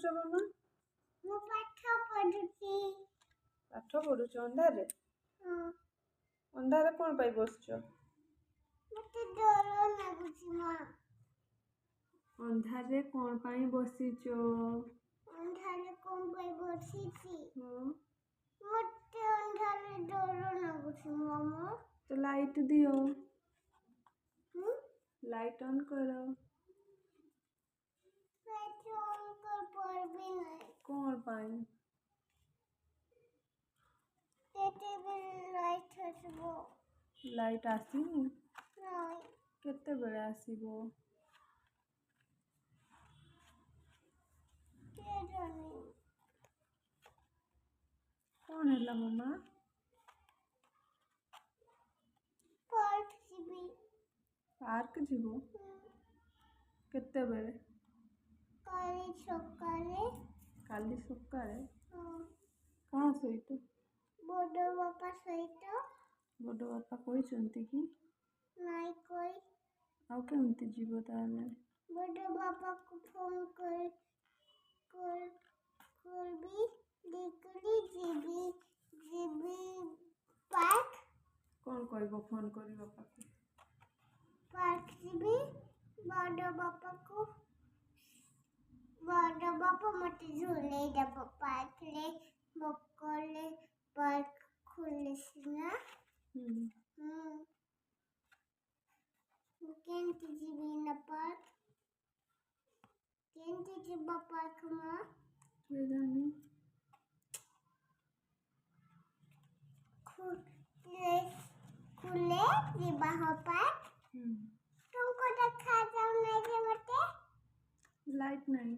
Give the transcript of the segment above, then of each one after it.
କରୁଛ ମାମା? ମୁଁ ପାଠ ପଢୁଛି। ପାଠ ପଢୁଛ ଅନ୍ଧାରରେ? ଅନ୍ଧାରରେ କଣ ପାଇଁ ବସିଛ? ମତେ ଡର ଲାଗୁଛି ମା। ଅନ୍ଧାରରେ କଣ ପାଇଁ ବସିଛ? ଅନ୍ଧାରରେ କଣ ପାଇଁ ବସିଛି? ହଁ। ମତେ ଅନ୍ଧାରରେ ଡର ଲାଗୁଛି ମାମା। ତ ଲାଇଟ୍ ଦିଅ। ଲାଇଟ୍ ଅନ୍ କର। ଲାଇଟ୍ ଅନ୍ କରିପାରିବି ନାହିଁ। କଣ ପାଇଁ? କେତେବେଳେ ଲାଇଟ୍ ଆସିବ? ଲାଇଟ୍ ଆସିନି? ନାଇଁ। କେତେବେଳେ ଆସିବ? କେଜାଣି। କଣ ହେଲା ମାମା? ପାର୍କ ଯିବି। ପାର୍କ ଯିବ? କେତେବେଳେ? କାଲି ସକାଳେ। କାଲି ସକାଳେ? ହଁ। କାହା ସହିତ? ବଡ଼ ବାପା ସହିତ। ବଡ଼ ବାପା କହିଛନ୍ତି କି? ନାଇଁ କହି। ଆଉ କେମିତି ଯିବ ତାହେଲେ? ବଡ଼ ବାପାକୁ ଫୋନ୍ କରିବି ଦେଖିଲି ଯିବି ପାର୍କ। କଣ କହିବ ଫୋନ୍ କରି ବାପାକୁ? ପାର୍କ ଯିବି। ବଡ଼ ବାପା ମତେ ଝୁଲେଇ ଦେବ ପାର୍କରେ। ମକଲେ ପାର୍କ ଖୋଲେ ସିନା। ମୁଁ କେମିତି ଯିବି ନା ପାର୍କ? କେମିତି ଯିବା ପାର୍କ ମା? କେଜାଣି। ଖୋଲେ ଯିବା ପାର୍କ। तुमको देखा जाऊ नहीं रे मते? लाइट नहीं।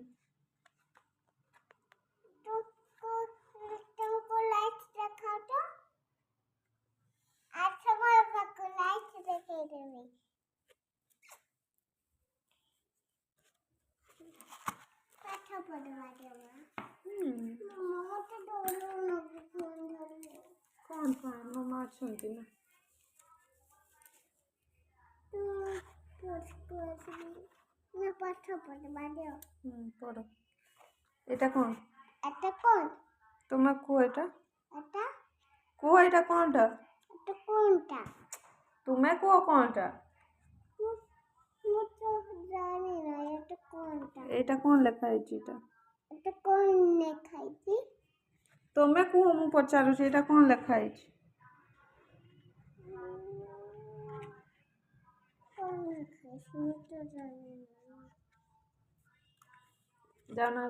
तुमको लाइट देखा तो? आज समय को लाइट देखे देवी। पाठा पढ़वा देवा। मम्मा तो डरो लगे फोन धरले। कौन मम्मा अछंती ना? मैं पाठ पढ़वा दियो। पढ़। एटा कौन? एटा कौन? तुम्हें को एटा? एटा? को एटा कौनटा? एटा कौनटा? तुम्हें को कौनटा? मैं तो जानी ना एटा कौनटा। एटा कौन लिखा है एटा? एटा कौन लिखा है? तुम्हें को मु पचारू एटा कौन लिखा है? कौन लिखा है? मैं तो जानी ना। जाना